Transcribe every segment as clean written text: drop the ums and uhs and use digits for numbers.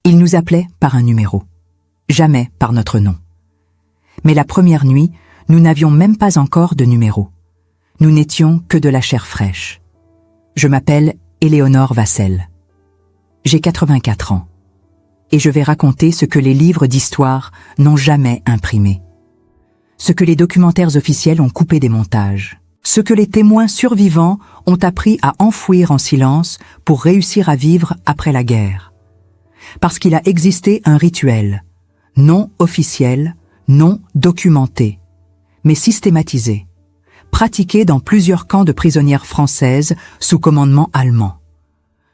Il nous appelait par un numéro, jamais par notre nom. Mais la première nuit, nous n'avions même pas encore de numéro. Nous n'étions que de la chair fraîche. Je m'appelle Éléonore Vassel. J'ai 84 ans. Et je vais raconter ce que les livres d'histoire n'ont jamais imprimé. Ce que les documentaires officiels ont coupé des montages. Ce que les témoins survivants ont appris à enfouir en silence pour réussir à vivre après la guerre. Parce qu'il a existé un rituel, non officiel, non documenté, mais systématisé, pratiqué dans plusieurs camps de prisonnières françaises sous commandement allemand.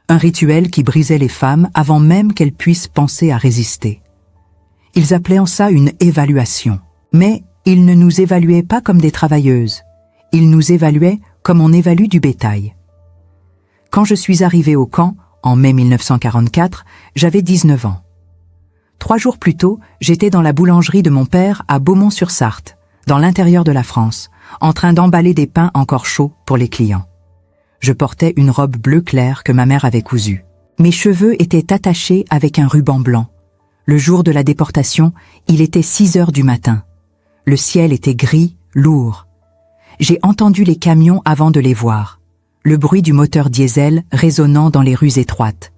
Un rituel qui brisait les femmes avant même qu'elles puissent penser à résister. Ils appelaient en ça une évaluation. Mais ils ne nous évaluaient pas comme des travailleuses. Ils nous évaluaient comme on évalue du bétail. Quand je suis arrivée au camp, en mai 1944, j'avais 19 ans. 3 jours plus tôt, j'étais dans la boulangerie de mon père à Beaumont-sur-Sarthe, dans l'intérieur de la France, en train d'emballer des pains encore chauds pour les clients. Je portais une robe bleu clair que ma mère avait cousue. Mes cheveux étaient attachés avec un ruban blanc. Le jour de la déportation, il était 6 heures du matin. Le ciel était gris, lourd. J'ai entendu les camions avant de les voir. Le bruit du moteur diesel résonnant dans les rues étroites.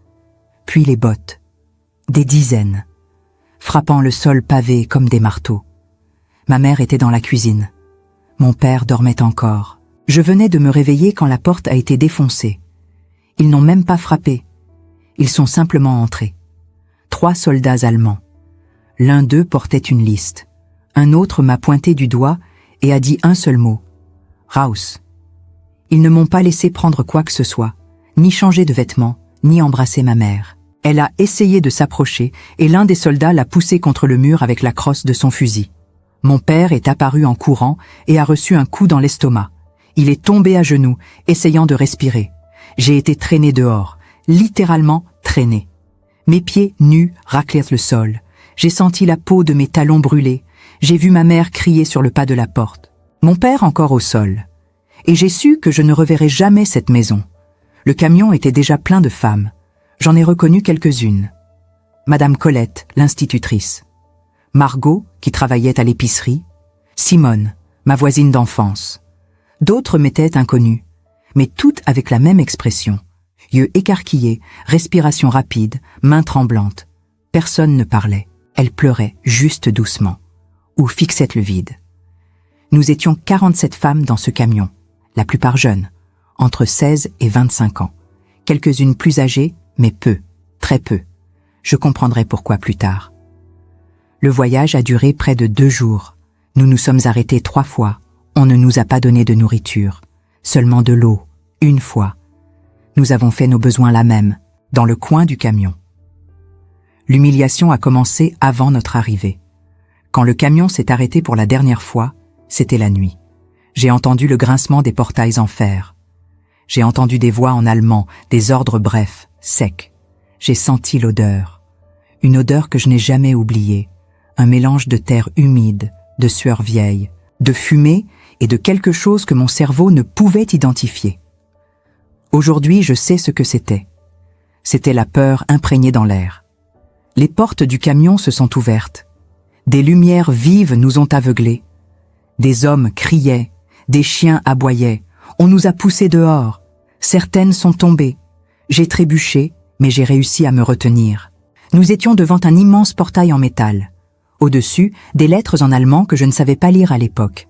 Puis les bottes. Des dizaines. Frappant le sol pavé comme des marteaux. Ma mère était dans la cuisine. Mon père dormait encore. Je venais de me réveiller quand la porte a été défoncée. Ils n'ont même pas frappé. Ils sont simplement entrés. 3 soldats allemands. L'un d'eux portait une liste. Un autre m'a pointé du doigt et a dit un seul mot. Raus. Ils ne m'ont pas laissé prendre quoi que ce soit, ni changer de vêtements, ni embrasser ma mère. Elle a essayé de s'approcher et l'un des soldats l'a poussée contre le mur avec la crosse de son fusil. Mon père est apparu en courant et a reçu un coup dans l'estomac. Il est tombé à genoux, essayant de respirer. J'ai été traîné dehors, littéralement traîné. Mes pieds nus raclèrent le sol. J'ai senti la peau de mes talons brûler. J'ai vu ma mère crier sur le pas de la porte. Mon père encore au sol. Et j'ai su que je ne reverrai jamais cette maison. Le camion était déjà plein de femmes. J'en ai reconnu quelques-unes. Madame Colette, l'institutrice. Margot, qui travaillait à l'épicerie. Simone, ma voisine d'enfance. D'autres m'étaient inconnus, mais toutes avec la même expression. Yeux écarquillés, respiration rapide, mains tremblantes. Personne ne parlait. Elles pleuraient juste doucement. Ou fixaient le vide. Nous étions 47 femmes dans ce camion, la plupart jeunes, entre 16 et 25 ans. Quelques-unes plus âgées, mais peu, très peu. Je comprendrai pourquoi plus tard. Le voyage a duré près de 2 jours. Nous nous sommes arrêtés 3 fois. On ne nous a pas donné de nourriture, seulement de l'eau, 1 fois. Nous avons fait nos besoins là même, dans le coin du camion. L'humiliation a commencé avant notre arrivée. Quand le camion s'est arrêté pour la dernière fois, c'était la nuit. J'ai entendu le grincement des portails en fer. J'ai entendu des voix en allemand, des ordres brefs, secs. J'ai senti l'odeur. Une odeur que je n'ai jamais oubliée. Un mélange de terre humide, de sueur vieille, de fumée et de quelque chose que mon cerveau ne pouvait identifier. Aujourd'hui, je sais ce que c'était. C'était la peur imprégnée dans l'air. Les portes du camion se sont ouvertes. Des lumières vives nous ont aveuglés. Des hommes criaient, des chiens aboyaient. On nous a poussés dehors. Certaines sont tombées. J'ai trébuché, mais j'ai réussi à me retenir. Nous étions devant un immense portail en métal. Au-dessus, des lettres en allemand que je ne savais pas lire à l'époque.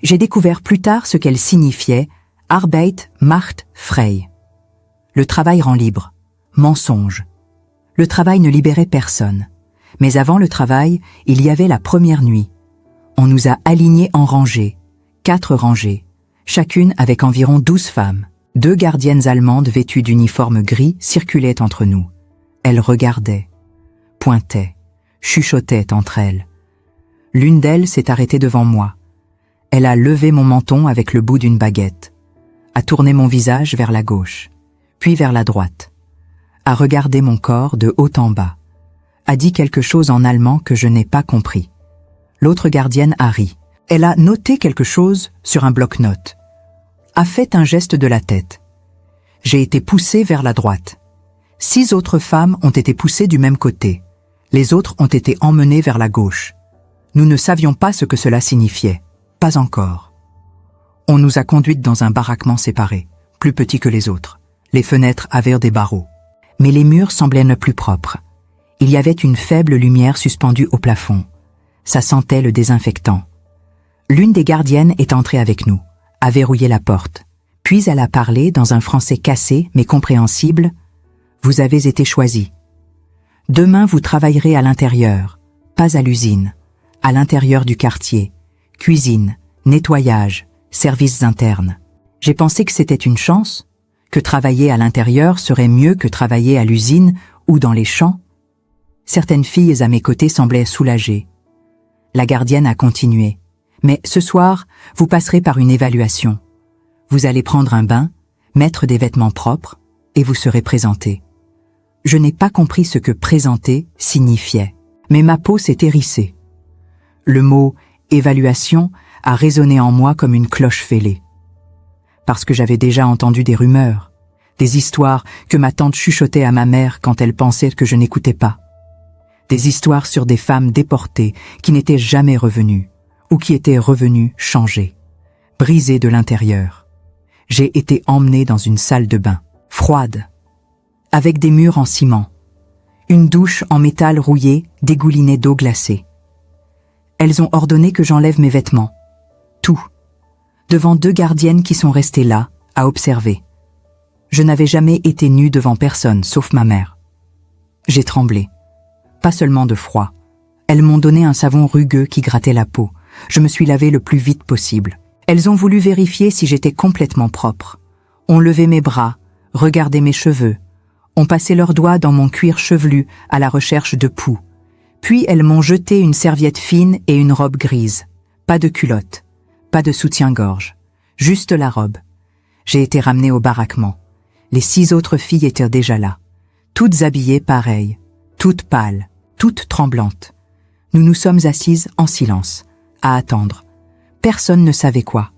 J'ai découvert plus tard ce qu'elles signifiaient « Arbeit macht frei ». Le travail rend libre. Mensonge. Le travail ne libérait personne. Mais avant le travail, il y avait la première nuit. On nous a alignés en rangées, 4 rangées, chacune avec environ 12 femmes. 2 gardiennes allemandes vêtues d'uniformes gris circulaient entre nous. Elles regardaient, pointaient, chuchotaient entre elles. L'une d'elles s'est arrêtée devant moi. Elle a levé mon menton avec le bout d'une baguette, a tourné mon visage vers la gauche, puis vers la droite, a regardé mon corps de haut en bas, a dit quelque chose en allemand que je n'ai pas compris. L'autre gardienne a ri. Elle a noté quelque chose sur un bloc-notes, a fait un geste de la tête. J'ai été poussé vers la droite. 6 autres femmes ont été poussées du même côté. Les autres ont été emmenées vers la gauche. Nous ne savions pas ce que cela signifiait. Pas encore. On nous a conduites dans un baraquement séparé, plus petit que les autres. Les fenêtres avaient des barreaux. Mais les murs semblaient ne plus propres. Il y avait une faible lumière suspendue au plafond. Ça sentait le désinfectant. L'une des gardiennes est entrée avec nous, a verrouillé la porte. Puis elle a parlé dans un français cassé mais compréhensible. « Vous avez été choisis. Demain, vous travaillerez à l'intérieur, pas à l'usine, à l'intérieur du quartier, cuisine, nettoyage, services internes. » J'ai pensé que c'était une chance, que travailler à l'intérieur serait mieux que travailler à l'usine ou dans les champs. Certaines filles à mes côtés semblaient soulagées. La gardienne a continué. « Mais ce soir, vous passerez par une évaluation. Vous allez prendre un bain, mettre des vêtements propres et vous serez présenté. » Je n'ai pas compris ce que « présenter » signifiait, mais ma peau s'est hérissée. Le mot « évaluation » a résonné en moi comme une cloche fêlée. Parce que j'avais déjà entendu des rumeurs, des histoires que ma tante chuchotait à ma mère quand elle pensait que je n'écoutais pas. Des histoires sur des femmes déportées qui n'étaient jamais revenues, ou qui étaient revenues changées, brisées de l'intérieur. J'ai été emmenée dans une salle de bain, froide, avec des murs en ciment. Une douche en métal rouillé dégoulinait d'eau glacée. Elles ont ordonné que j'enlève mes vêtements. Tout. Devant 2 gardiennes qui sont restées là, à observer. Je n'avais jamais été nue devant personne, sauf ma mère. J'ai tremblé. Pas seulement de froid. Elles m'ont donné un savon rugueux qui grattait la peau. Je me suis lavée le plus vite possible. Elles ont voulu vérifier si j'étais complètement propre. On levait mes bras, regardait mes cheveux. On passait leurs doigts dans mon cuir chevelu à la recherche de poux. Puis elles m'ont jeté une serviette fine et une robe grise. Pas de culotte, pas de soutien-gorge, juste la robe. J'ai été ramenée au baraquement. Les 6 autres filles étaient déjà là, toutes habillées pareilles, toutes pâles, toutes tremblantes. Nous nous sommes assises en silence, à attendre. Personne ne savait quoi.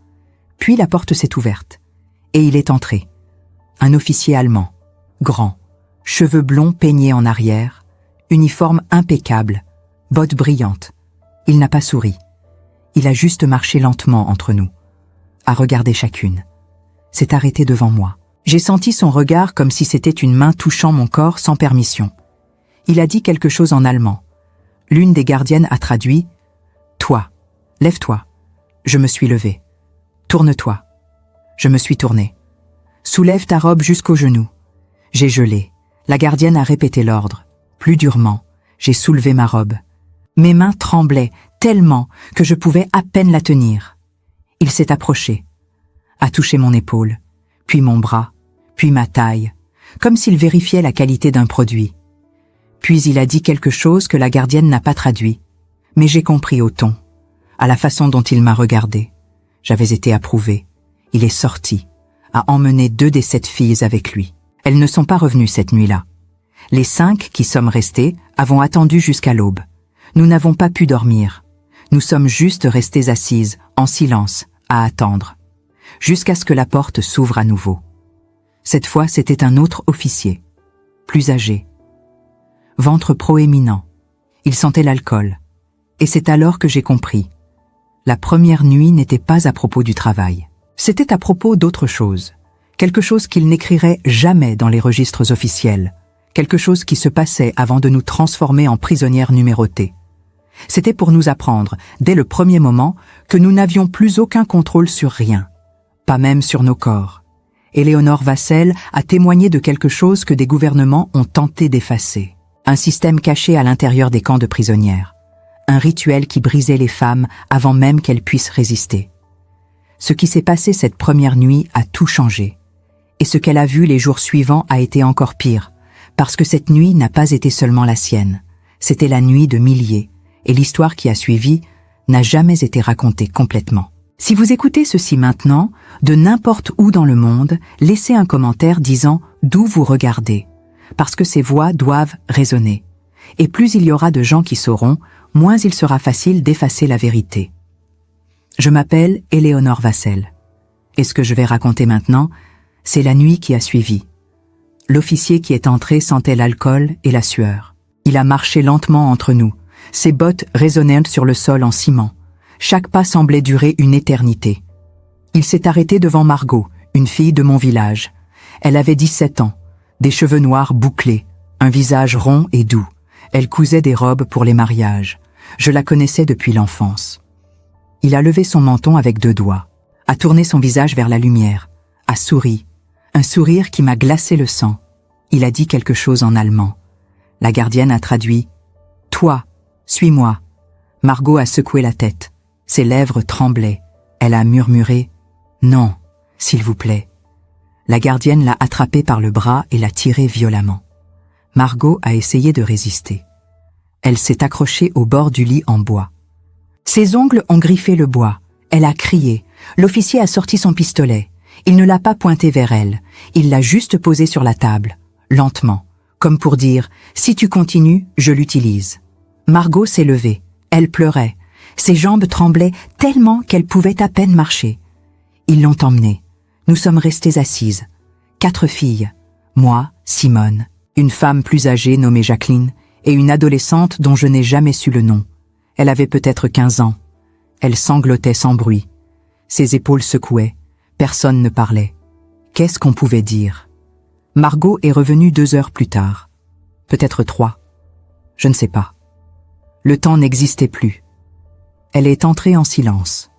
Puis la porte s'est ouverte, et il est entré. Un officier allemand, grand, cheveux blonds peignés en arrière, uniforme impeccable, bottes brillantes. Il n'a pas souri. Il a juste marché lentement entre nous, à regarder chacune. S'est arrêté devant moi. J'ai senti son regard comme si c'était une main touchant mon corps sans permission. Il a dit quelque chose en allemand. L'une des gardiennes a traduit « Toi, lève-toi ». Je me suis levée. « Tourne-toi ». Je me suis tournée. « Soulève ta robe jusqu'aux genoux ». J'ai gelé. La gardienne a répété l'ordre. Plus durement, j'ai soulevé ma robe. Mes mains tremblaient tellement que je pouvais à peine la tenir. Il s'est approché, a touché mon épaule, puis mon bras, puis ma taille, comme s'il vérifiait la qualité d'un produit. Puis il a dit quelque chose que la gardienne n'a pas traduit, mais j'ai compris au ton, à la façon dont il m'a regardé. J'avais été approuvée. Il est sorti, a emmené 2 des 7 filles avec lui. Elles ne sont pas revenues cette nuit-là. Les 5 qui sommes restés avons attendu jusqu'à l'aube. Nous n'avons pas pu dormir. Nous sommes juste restées assises, en silence, à attendre, jusqu'à ce que la porte s'ouvre à nouveau. Cette fois, c'était un autre officier, plus âgé. Ventre proéminent. Il sentait l'alcool. Et c'est alors que j'ai compris. La première nuit n'était pas à propos du travail. C'était à propos d'autre chose. Quelque chose qu'il n'écrirait jamais dans les registres officiels. Quelque chose qui se passait avant de nous transformer en prisonnières numérotées. C'était pour nous apprendre, dès le premier moment, que nous n'avions plus aucun contrôle sur rien. Pas même sur nos corps. Éléonore Vassel a témoigné de quelque chose que des gouvernements ont tenté d'effacer. Un système caché à l'intérieur des camps de prisonnières. Un rituel qui brisait les femmes avant même qu'elles puissent résister. Ce qui s'est passé cette première nuit a tout changé. Et ce qu'elle a vu les jours suivants a été encore pire, parce que cette nuit n'a pas été seulement la sienne. C'était la nuit de milliers, et l'histoire qui a suivi n'a jamais été racontée complètement. Si vous écoutez ceci maintenant, de n'importe où dans le monde, laissez un commentaire disant d'où vous regardez, parce que ces voix doivent résonner. Et plus il y aura de gens qui sauront, moins il sera facile d'effacer la vérité. Je m'appelle Éléonore Vassel. Et ce que je vais raconter maintenant, c'est la nuit qui a suivi. l'officier qui est entré sentait l'alcool et la sueur. Il a marché lentement entre nous. Ses bottes résonnaient sur le sol en ciment. Chaque pas semblait durer une éternité. Il s'est arrêté devant Margot, une fille de mon village. Elle avait 17 ans, des cheveux noirs bouclés, un visage rond et doux. Elle cousait des robes pour les mariages. Je la connaissais depuis l'enfance. Il a levé son menton avec 2 doigts, a tourné son visage vers la lumière, a souri, un sourire qui m'a glacé le sang. Il a dit quelque chose en allemand. La gardienne a traduit « Toi, suis-moi ». Margot a secoué la tête. Ses lèvres tremblaient. Elle a murmuré « Non, s'il vous plaît ». La gardienne l'a attrapée par le bras et l'a tirée violemment. Margot a essayé de résister. Elle s'est accrochée au bord du lit en bois. Ses ongles ont griffé le bois. Elle a crié. L'officier a sorti son pistolet. Il ne l'a pas pointé vers elle. Il l'a juste posé sur la table, lentement, comme pour dire « Si tu continues, je l'utilise ». Margot s'est levée. Elle pleurait. Ses jambes tremblaient tellement qu'elle pouvait à peine marcher. Ils l'ont emmenée. Nous sommes restées assises. 4 filles. Moi, Simone, une femme plus âgée nommée Jacqueline et une adolescente dont je n'ai jamais su le nom. Elle avait peut-être 15 ans. Elle sanglotait sans bruit. Ses épaules secouaient. Personne ne parlait. Qu'est-ce qu'on pouvait dire? Margot est revenue 2 heures plus tard. Peut-être 3. Je ne sais pas. Le temps n'existait plus. Elle est entrée en silence.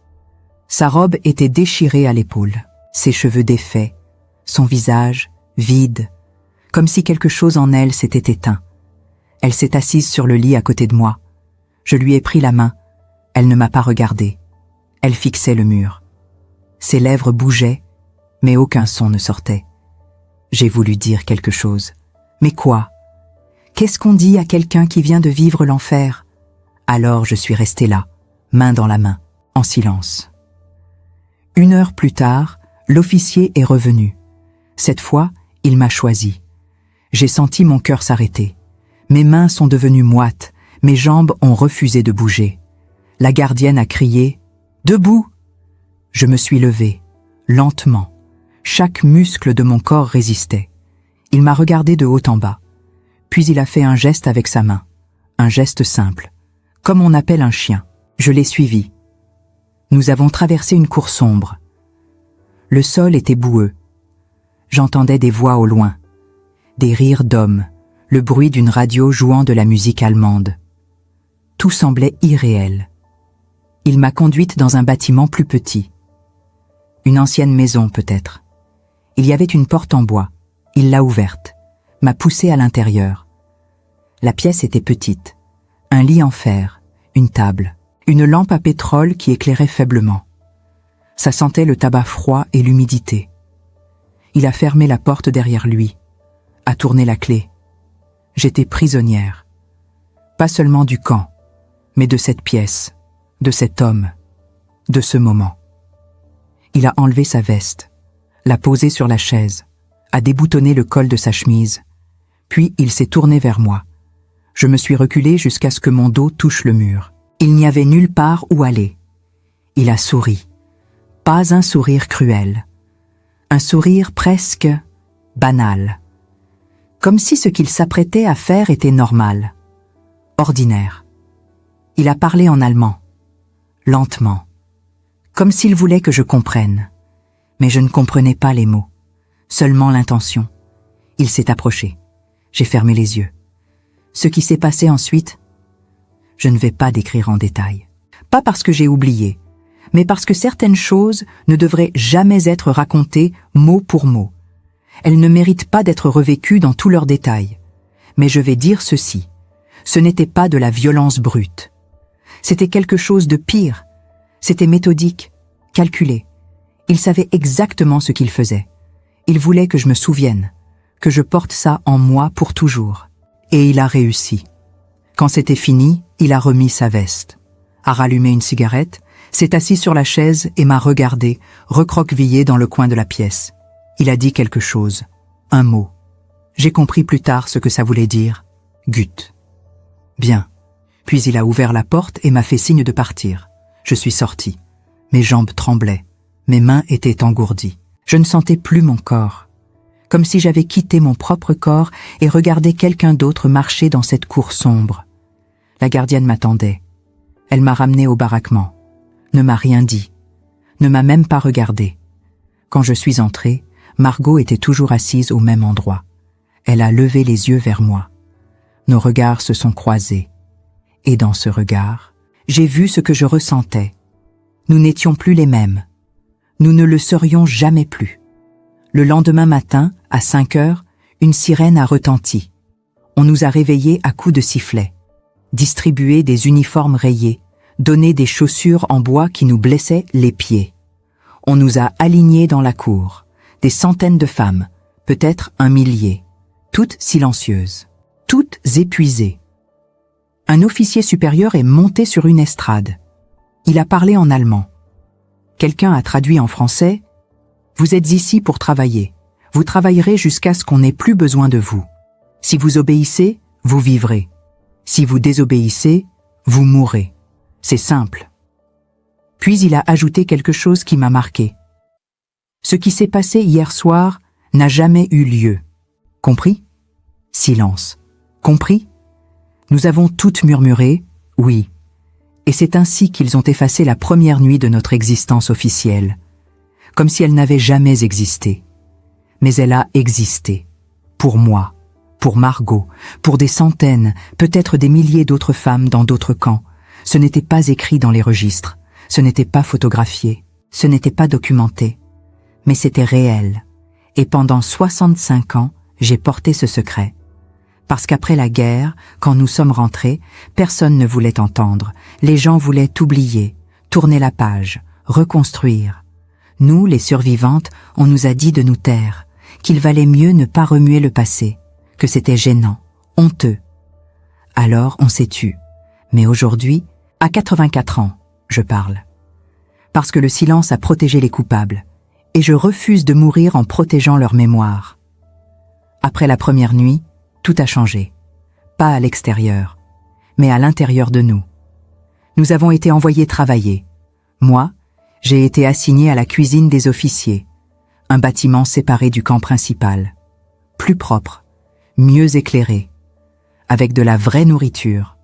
Sa robe était déchirée à l'épaule, ses cheveux défaits, son visage vide, comme si quelque chose en elle s'était éteint. Elle s'est assise sur le lit à côté de moi. Je lui ai pris la main. Elle ne m'a pas regardée. Elle fixait le mur. Ses lèvres bougeaient, mais aucun son ne sortait. J'ai voulu dire quelque chose. Mais quoi? Qu'est-ce qu'on dit à quelqu'un qui vient de vivre l'enfer? Alors je suis restée là, main dans la main, en silence. 1 heure plus tard, l'officier est revenu. Cette fois, il m'a choisi. J'ai senti mon cœur s'arrêter. Mes mains sont devenues moites, mes jambes ont refusé de bouger. La gardienne a crié « Debout !» Je me suis levée, lentement. Chaque muscle de mon corps résistait. Il m'a regardé de haut en bas. Puis il a fait un geste avec sa main. Un geste simple. Comme on appelle un chien. Je l'ai suivi. Nous avons traversé une cour sombre. Le sol était boueux. J'entendais des voix au loin. Des rires d'hommes. Le bruit d'une radio jouant de la musique allemande. Tout semblait irréel. Il m'a conduite dans un bâtiment plus petit. Une ancienne maison peut-être. Il y avait une porte en bois. Il l'a ouverte, m'a poussée à l'intérieur. La pièce était petite. Un lit en fer, une table, une lampe à pétrole qui éclairait faiblement. Ça sentait le tabac froid et l'humidité. Il a fermé la porte derrière lui, a tourné la clé. J'étais prisonnière. Pas seulement du camp, mais de cette pièce, de cet homme, de ce moment. Il a enlevé sa veste, l'a posée sur la chaise, a déboutonné le col de sa chemise, puis il s'est tourné vers moi. Je me suis reculée jusqu'à ce que mon dos touche le mur. Il n'y avait nulle part où aller. Il a souri. Pas un sourire cruel. Un sourire presque banal. Comme si ce qu'il s'apprêtait à faire était normal, ordinaire. Il a parlé en allemand, lentement, comme s'il voulait que je comprenne. Mais je ne comprenais pas les mots, seulement l'intention. Il s'est approché. J'ai fermé les yeux. Ce qui s'est passé ensuite, je ne vais pas décrire en détail. Pas parce que j'ai oublié, mais parce que certaines choses ne devraient jamais être racontées mot pour mot. Elles ne méritent pas d'être revécues dans tous leurs détails. Mais je vais dire ceci. Ce n'était pas de la violence brute. C'était quelque chose de pire. C'était méthodique, calculé. Il savait exactement ce qu'il faisait. Il voulait que je me souvienne, que je porte ça en moi pour toujours. Et il a réussi. Quand c'était fini, il a remis sa veste, a rallumé une cigarette, s'est assis sur la chaise et m'a regardé, recroquevillé dans le coin de la pièce. Il a dit quelque chose, un mot. J'ai compris plus tard ce que ça voulait dire. Gut. Bien. Puis il a ouvert la porte et m'a fait signe de partir. Je suis sortie. Mes jambes tremblaient. Mes mains étaient engourdies. Je ne sentais plus mon corps. comme si j'avais quitté mon propre corps et regardé quelqu'un d'autre marcher dans cette cour sombre. La gardienne m'attendait. Elle m'a ramené au baraquement, ne m'a rien dit, ne m'a même pas regardé. Quand je suis entrée, Margot était toujours assise au même endroit. Elle a levé les yeux vers moi. Nos regards se sont croisés. Et dans ce regard, j'ai vu ce que je ressentais. Nous n'étions plus les mêmes. Nous ne le serions jamais plus. Le lendemain matin, à 5 heures, une sirène a retenti. On nous a réveillés à coups de sifflet, distribué des uniformes rayés, donné des chaussures en bois qui nous blessaient les pieds. On nous a alignés dans la cour, des centaines de femmes, peut-être 1 millier, toutes silencieuses, toutes épuisées. Un officier supérieur est monté sur une estrade. Il a parlé en allemand. Quelqu'un a traduit en français « Vous êtes ici pour travailler. Vous travaillerez jusqu'à ce qu'on n'ait plus besoin de vous. Si vous obéissez, vous vivrez. Si vous désobéissez, vous mourrez. C'est simple. » Puis il a ajouté quelque chose qui m'a marqué. « Ce qui s'est passé hier soir n'a jamais eu lieu. Compris ? » Silence. « Compris ? » Nous avons toutes murmuré « oui ». Et c'est ainsi qu'ils ont effacé la première nuit de notre existence officielle, comme si elle n'avait jamais existé. Mais elle a existé. Pour moi, pour Margot, pour des centaines, peut-être des milliers d'autres femmes dans d'autres camps. Ce n'était pas écrit dans les registres, ce n'était pas photographié, ce n'était pas documenté. Mais c'était réel. Et pendant 65 ans, j'ai porté ce secret. Parce qu'après la guerre, quand nous sommes rentrés, personne ne voulait entendre. Les gens voulaient oublier, tourner la page, reconstruire. Nous, les survivantes, on nous a dit de nous taire, qu'il valait mieux ne pas remuer le passé, que c'était gênant, honteux. Alors on s'est tu. Mais aujourd'hui, à 84 ans, je parle. Parce que le silence a protégé les coupables, et je refuse de mourir en protégeant leur mémoire. Après la première nuit, tout a changé. Pas à l'extérieur, mais à l'intérieur de nous. Nous avons été envoyés travailler. Moi, j'ai été assigné à la cuisine des officiers, un bâtiment séparé du camp principal. Plus propre, mieux éclairé, avec de la vraie nourriture.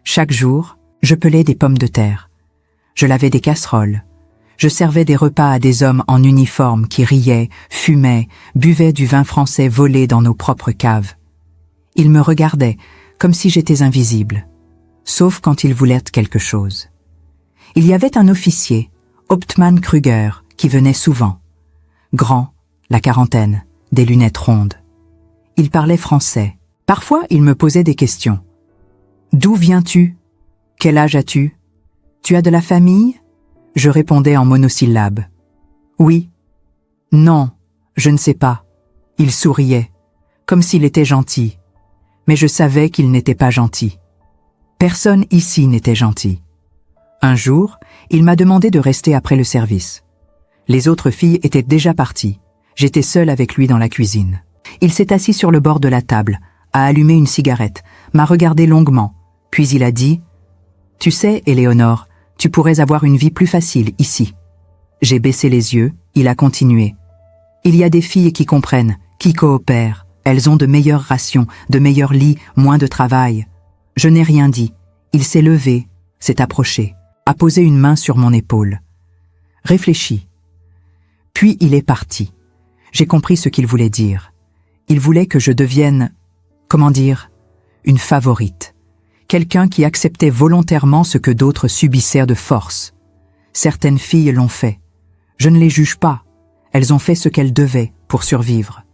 Chaque jour, je pelais des pommes de terre. Je lavais des casseroles. Je servais des repas à des hommes en uniforme qui riaient, fumaient, buvaient du vin français volé dans nos propres caves. Ils me regardaient comme si j'étais invisible, sauf quand ils voulaient quelque chose. Il y avait un officier, Hauptmann Krüger, qui venait souvent. Grand, la quarantaine, des lunettes rondes. Il parlait français. Parfois, il me posait des questions. « D'où viens-tu ? Quel âge as-tu ? Tu as de la famille ? » Je répondais en monosyllabes. « Oui. »« Non, je ne sais pas. » Il souriait, comme s'il était gentil. Mais je savais qu'il n'était pas gentil. Personne ici n'était gentil. Un jour, il m'a demandé de rester après le service. Les autres filles étaient déjà parties. J'étais seule avec lui dans la cuisine. Il s'est assis sur le bord de la table, a allumé une cigarette, m'a regardé longuement, puis il a dit « Tu sais, Éléonore, tu pourrais avoir une vie plus facile ici. » J'ai baissé les yeux, il a continué. « Il y a des filles qui comprennent, qui coopèrent. Elles ont de meilleures rations, de meilleurs lits, moins de travail. » Je n'ai rien dit. Il s'est levé, s'est approché, a posé une main sur mon épaule. Réfléchis. Puis il est parti. J'ai compris ce qu'il voulait dire. Il voulait que je devienne, comment dire, une favorite. Quelqu'un qui acceptait volontairement ce que d'autres subissaient de force. Certaines filles l'ont fait. Je ne les juge pas. Elles ont fait ce qu'elles devaient pour survivre.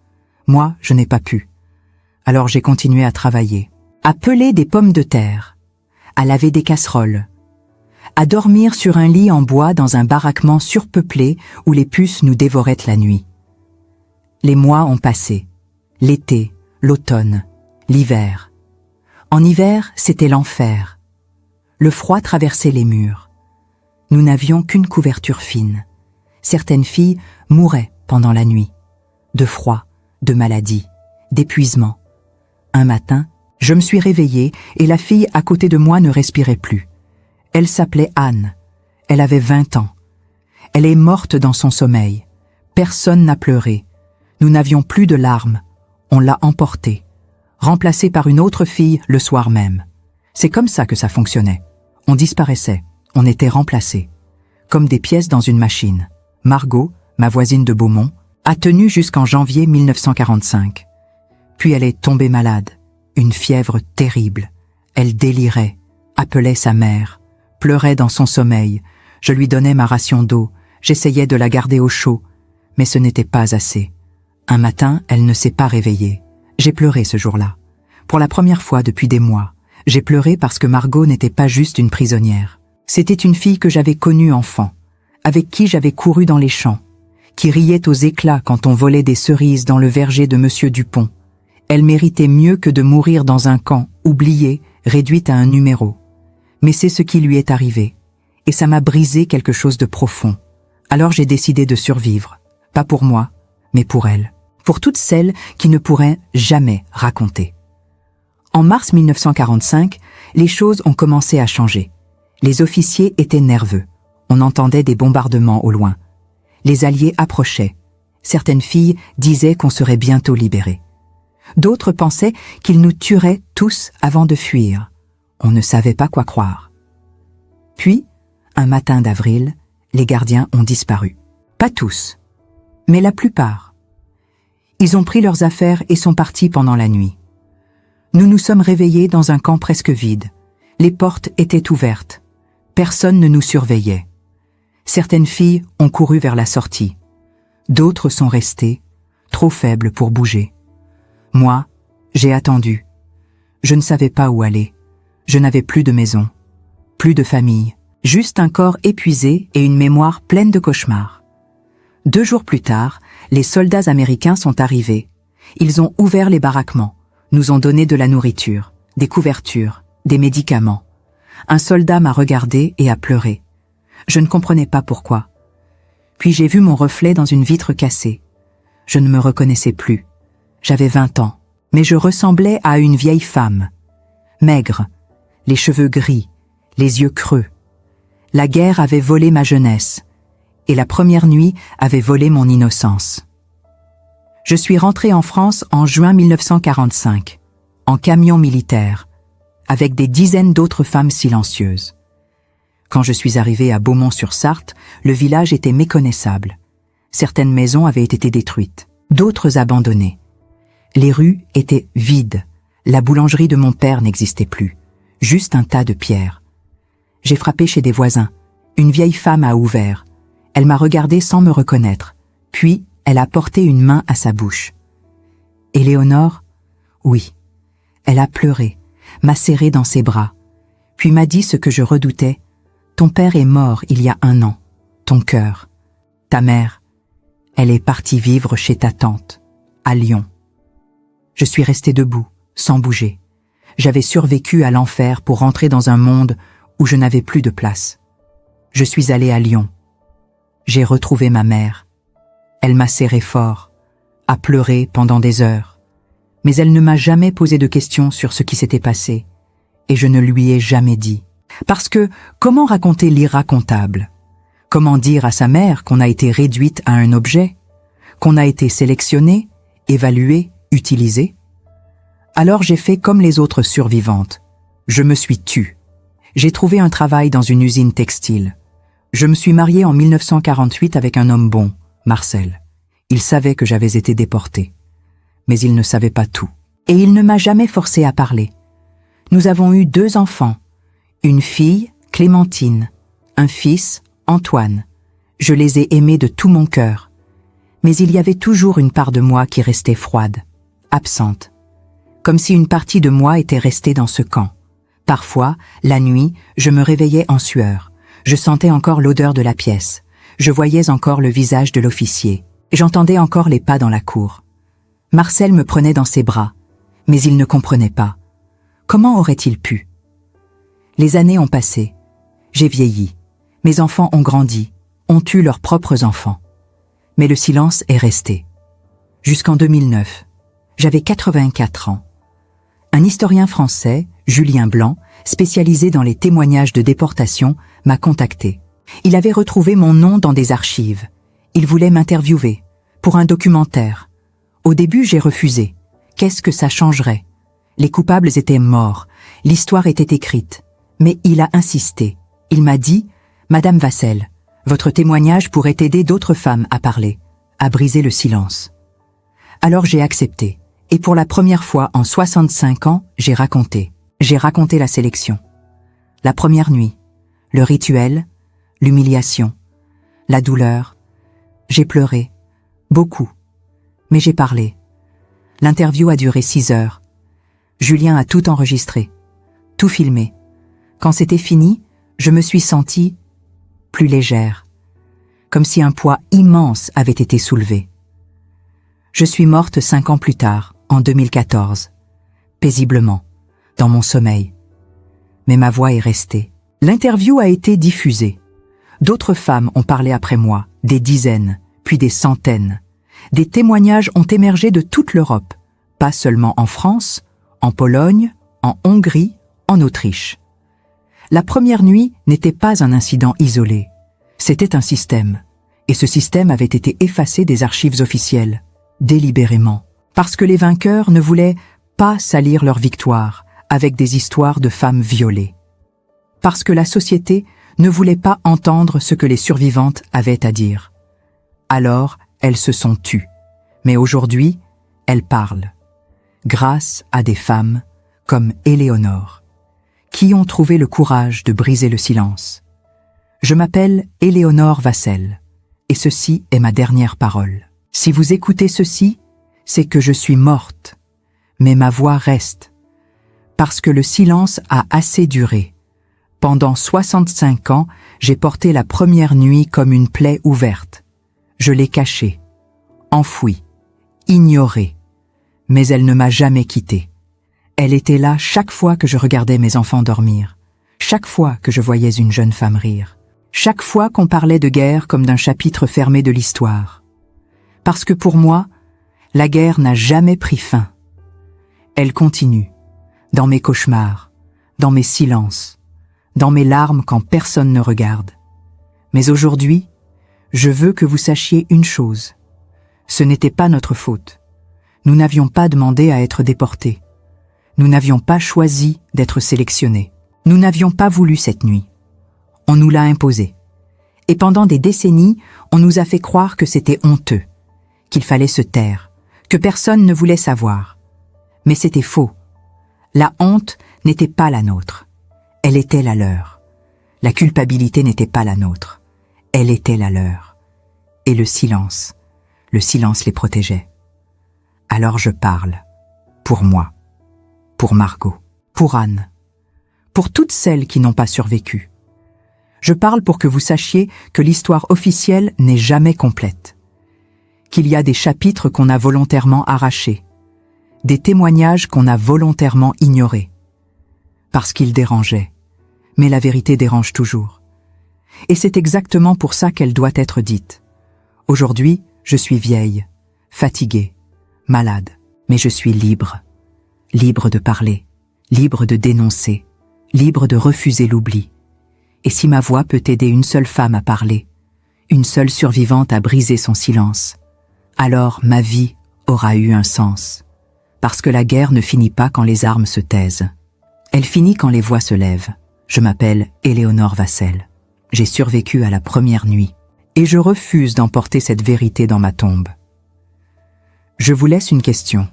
Moi, je n'ai pas pu. Alors j'ai continué à travailler, à peler des pommes de terre, à laver des casseroles, à dormir sur un lit en bois dans un baraquement surpeuplé où les puces nous dévoraient la nuit. Les mois ont passé. L'été, l'automne, l'hiver. En hiver, c'était l'enfer. Le froid traversait les murs. Nous n'avions qu'une couverture fine. Certaines filles mouraient pendant la nuit. De froid, de maladie, d'épuisement. Un matin, je me suis réveillée et la fille à côté de moi ne respirait plus. Elle s'appelait Anne. Elle avait 20 ans. Elle est morte dans son sommeil. Personne n'a pleuré. Nous n'avions plus de larmes. On l'a emportée, remplacée par une autre fille le soir même. C'est comme ça que ça fonctionnait. On disparaissait, on était remplacés, comme des pièces dans une machine. Margot, ma voisine de Beaumont, a tenu jusqu'en janvier 1945. Puis elle est tombée malade, une fièvre terrible. Elle délirait, appelait sa mère, pleurait dans son sommeil. Je lui donnais ma ration d'eau, j'essayais de la garder au chaud, mais ce n'était pas assez. Un matin, elle ne s'est pas réveillée. J'ai pleuré ce jour-là. Pour la première fois depuis des mois, j'ai pleuré parce que Margot n'était pas juste une prisonnière. C'était une fille que j'avais connue enfant, avec qui j'avais couru dans les champs, qui riait aux éclats quand on volait des cerises dans le verger de Monsieur Dupont. Elle méritait mieux que de mourir dans un camp, oubliée, réduite à un numéro. Mais c'est ce qui lui est arrivé, et ça m'a brisé quelque chose de profond. Alors j'ai décidé de survivre, pas pour moi, mais pour elle, pour toutes celles qui ne pourraient jamais raconter. En mars 1945, les choses ont commencé à changer. Les officiers étaient nerveux. On entendait des bombardements au loin. Les Alliés approchaient. Certaines filles disaient qu'on serait bientôt libérés. D'autres pensaient qu'ils nous tueraient tous avant de fuir. On ne savait pas quoi croire. Puis, un matin d'avril, les gardiens ont disparu. Pas tous, mais la plupart. Ils ont pris leurs affaires et sont partis pendant la nuit. Nous nous sommes réveillés dans un camp presque vide. Les portes étaient ouvertes. Personne ne nous surveillait. Certaines filles ont couru vers la sortie. D'autres sont restées, trop faibles pour bouger. Moi, j'ai attendu. Je ne savais pas où aller. Je n'avais plus de maison, plus de famille, juste un corps épuisé et une mémoire pleine de cauchemars. 2 jours plus tard, les soldats américains sont arrivés. Ils ont ouvert les baraquements, nous ont donné de la nourriture, des couvertures, des médicaments. Un soldat m'a regardé et a pleuré. Je ne comprenais pas pourquoi. Puis j'ai vu mon reflet dans une vitre cassée. Je ne me reconnaissais plus. J'avais 20 ans, mais je ressemblais à une vieille femme. Maigre, les cheveux gris, les yeux creux. La guerre avait volé ma jeunesse, et la première nuit avait volé mon innocence. Je suis rentré en France en juin 1945, en camion militaire, avec des dizaines d'autres femmes silencieuses. Quand je suis arrivé à Beaumont-sur-Sarthe, le village était méconnaissable. Certaines maisons avaient été détruites, d'autres abandonnées. Les rues étaient vides. La boulangerie de mon père n'existait plus. Juste un tas de pierres. J'ai frappé chez des voisins. Une vieille femme a ouvert. Elle m'a regardé sans me reconnaître. Puis, elle a porté une main à sa bouche. Éléonore? Oui. Elle a pleuré, m'a serré dans ses bras, puis m'a dit ce que je redoutais. Ton père est mort il y a 1 an. Ton cœur. Ta mère, elle est partie vivre chez ta tante, à Lyon. Je suis resté debout, sans bouger. J'avais survécu à l'enfer pour rentrer dans un monde où je n'avais plus de place. Je suis allé à Lyon. J'ai retrouvé ma mère. Elle m'a serré fort, a pleuré pendant des heures. Mais elle ne m'a jamais posé de questions sur ce qui s'était passé, et je ne lui ai jamais dit. Parce que, comment raconter l'irracontable? Comment dire à sa mère qu'on a été réduite à un objet? Qu'on a été sélectionnée, évaluée, utilisée? Alors j'ai fait comme les autres survivantes. Je me suis tue. J'ai trouvé un travail dans une usine textile. Je me suis mariée en 1948 avec un homme bon, Marcel. Il savait que j'avais été déportée. Mais il ne savait pas tout. Et il ne m'a jamais forcé à parler. Nous avons eu 2 enfants. Une fille, Clémentine. Un fils, Antoine. Je les ai aimés de tout mon cœur. Mais il y avait toujours une part de moi qui restait froide, absente. Comme si une partie de moi était restée dans ce camp. Parfois, la nuit, je me réveillais en sueur. Je sentais encore l'odeur de la pièce. Je voyais encore le visage de l'officier. Et j'entendais encore les pas dans la cour. Marcel me prenait dans ses bras, mais il ne comprenait pas. Comment aurait-il pu? Les années ont passé. J'ai vieilli. Mes enfants ont grandi, ont eu leurs propres enfants. Mais le silence est resté. Jusqu'en 2009. J'avais 84 ans. Un historien français, Julien Blanc, spécialisé dans les témoignages de déportation, m'a contacté. Il avait retrouvé mon nom dans des archives. Il voulait m'interviewer, pour un documentaire. Au début, j'ai refusé. Qu'est-ce que ça changerait? Les coupables étaient morts, l'histoire était écrite. Mais il a insisté. Il m'a dit « Madame Vassel, votre témoignage pourrait aider d'autres femmes à parler, à briser le silence. » Alors j'ai accepté. Et pour la première fois en 65 ans, j'ai raconté. J'ai raconté la sélection. La première nuit, le rituel, l'humiliation, la douleur. J'ai pleuré. Beaucoup. Mais j'ai parlé. L'interview a duré 6 heures. Julien a tout enregistré, tout filmé. Quand c'était fini, je me suis sentie plus légère, comme si un poids immense avait été soulevé. Je suis morte 5 ans plus tard, en 2014, paisiblement, dans mon sommeil. Mais ma voix est restée. L'interview a été diffusée. D'autres femmes ont parlé après moi, des dizaines, puis des centaines. Des témoignages ont émergé de toute l'Europe, pas seulement en France, en Pologne, en Hongrie, en Autriche. La première nuit n'était pas un incident isolé. C'était un système. Et ce système avait été effacé des archives officielles, délibérément, parce que les vainqueurs ne voulaient pas salir leur victoire avec des histoires de femmes violées. Parce que la société ne voulait pas entendre ce que les survivantes avaient à dire. Alors, elles se sont tues. Mais aujourd'hui, elles parlent. Grâce à des femmes comme Éléonore, qui ont trouvé le courage de briser le silence. Je m'appelle Éléonore Vassel, et ceci est ma dernière parole. Si vous écoutez ceci, c'est que je suis morte, mais ma voix reste, parce que le silence a assez duré. Pendant 65 ans, j'ai porté la première nuit comme une plaie ouverte. Je l'ai cachée, enfouie, ignorée, mais elle ne m'a jamais quittée. Elle était là chaque fois que je regardais mes enfants dormir, chaque fois que je voyais une jeune femme rire, chaque fois qu'on parlait de guerre comme d'un chapitre fermé de l'histoire. Parce que pour moi, la guerre n'a jamais pris fin. Elle continue, dans mes cauchemars, dans mes silences, dans mes larmes quand personne ne regarde. Mais aujourd'hui, je veux que vous sachiez une chose. Ce n'était pas notre faute. Nous n'avions pas demandé à être déportés. Nous n'avions pas choisi d'être sélectionnés. Nous n'avions pas voulu cette nuit. On nous l'a imposée. Et pendant des décennies, on nous a fait croire que c'était honteux, qu'il fallait se taire, que personne ne voulait savoir. Mais c'était faux. La honte n'était pas la nôtre. Elle était la leur. La culpabilité n'était pas la nôtre. Elle était la leur. Et le silence les protégeait. Alors je parle. Pour moi. Pour Margot. Pour Anne. Pour toutes celles qui n'ont pas survécu. Je parle pour que vous sachiez que l'histoire officielle n'est jamais complète. Qu'il y a des chapitres qu'on a volontairement arrachés. Des témoignages qu'on a volontairement ignorés. Parce qu'ils dérangeaient. Mais la vérité dérange toujours. Et c'est exactement pour ça qu'elle doit être dite. Aujourd'hui, je suis vieille, fatiguée, malade, mais je suis libre. Libre de parler, libre de dénoncer, libre de refuser l'oubli. Et si ma voix peut aider une seule femme à parler, une seule survivante à briser son silence, alors ma vie aura eu un sens. Parce que la guerre ne finit pas quand les armes se taisent. Elle finit quand les voix se lèvent. Je m'appelle Éléonore Vassel. J'ai survécu à la première nuit. Et je refuse d'emporter cette vérité dans ma tombe. Je vous laisse une question.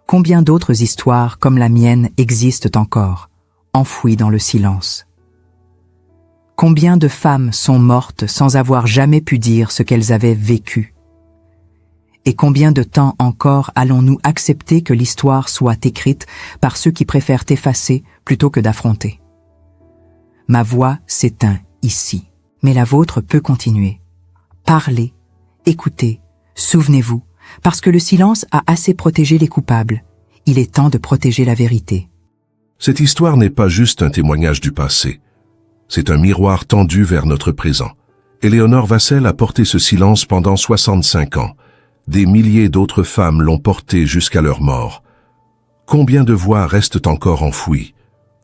Combien d'autres histoires comme la mienne existent encore, enfouies dans le silence? Combien de femmes sont mortes sans avoir jamais pu dire ce qu'elles avaient vécu? Et combien de temps encore allons-nous accepter que l'histoire soit écrite par ceux qui préfèrent effacer plutôt que d'affronter? Ma voix s'éteint ici, mais la vôtre peut continuer. Parlez, écoutez, souvenez-vous, parce que le silence a assez protégé les coupables. Il est temps de protéger la vérité. Cette histoire n'est pas juste un témoignage du passé. C'est un miroir tendu vers notre présent. Éléonore Vassel a porté ce silence pendant 65 ans. Des milliers d'autres femmes l'ont porté jusqu'à leur mort. Combien de voix restent encore enfouies?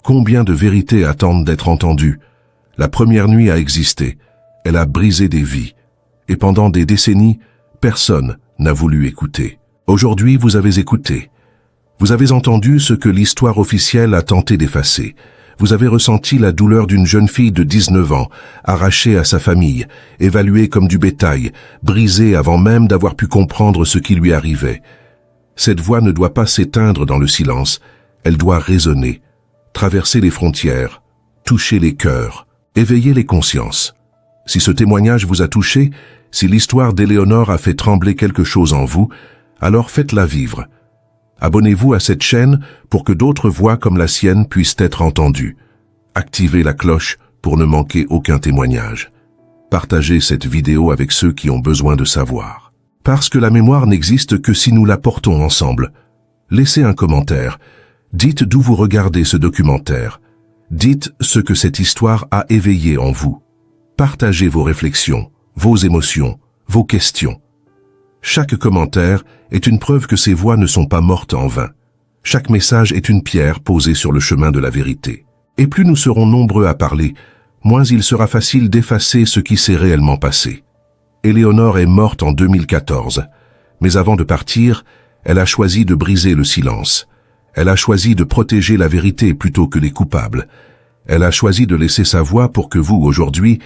Combien de vérités attendent d'être entendues? La première nuit a existé. Elle a brisé des vies. Et pendant des décennies, personne n'a voulu écouter. Aujourd'hui, vous avez écouté. Vous avez entendu ce que l'histoire officielle a tenté d'effacer. Vous avez ressenti la douleur d'une jeune fille de 19 ans, arrachée à sa famille, évaluée comme du bétail, brisée avant même d'avoir pu comprendre ce qui lui arrivait. Cette voix ne doit pas s'éteindre dans le silence, elle doit résonner, traverser les frontières, toucher les cœurs, éveiller les consciences. Si ce témoignage vous a touché, si l'histoire d'Éléonore a fait trembler quelque chose en vous, alors faites-la vivre. Abonnez-vous à cette chaîne pour que d'autres voix comme la sienne puissent être entendues. Activez la cloche pour ne manquer aucun témoignage. Partagez cette vidéo avec ceux qui ont besoin de savoir. Parce que la mémoire n'existe que si nous la portons ensemble. Laissez un commentaire. Dites d'où vous regardez ce documentaire. Dites ce que cette histoire a éveillé en vous. Partagez vos réflexions, vos émotions, vos questions. Chaque commentaire est une preuve que ces voix ne sont pas mortes en vain. Chaque message est une pierre posée sur le chemin de la vérité. Et plus nous serons nombreux à parler, moins il sera facile d'effacer ce qui s'est réellement passé. Éléonore est morte en 2014, mais avant de partir, elle a choisi de briser le silence. Elle a choisi de protéger la vérité plutôt que les coupables. Elle a choisi de laisser sa voix pour que vous, aujourd'hui,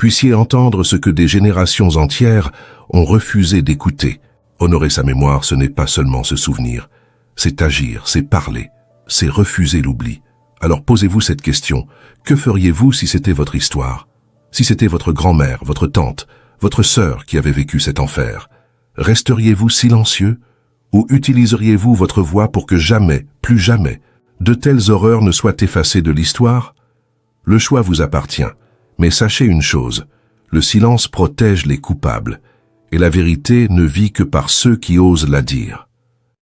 puissiez entendre ce que des générations entières ont refusé d'écouter. Honorer sa mémoire, ce n'est pas seulement se souvenir, c'est agir, c'est parler, c'est refuser l'oubli. Alors posez-vous cette question, que feriez-vous si c'était votre histoire? Si c'était votre grand-mère, votre tante, votre sœur qui avait vécu cet enfer? Resteriez-vous silencieux? Ou utiliseriez-vous votre voix pour que jamais, plus jamais, de telles horreurs ne soient effacées de l'histoire? Le choix vous appartient. Mais sachez une chose, le silence protège les coupables, et la vérité ne vit que par ceux qui osent la dire.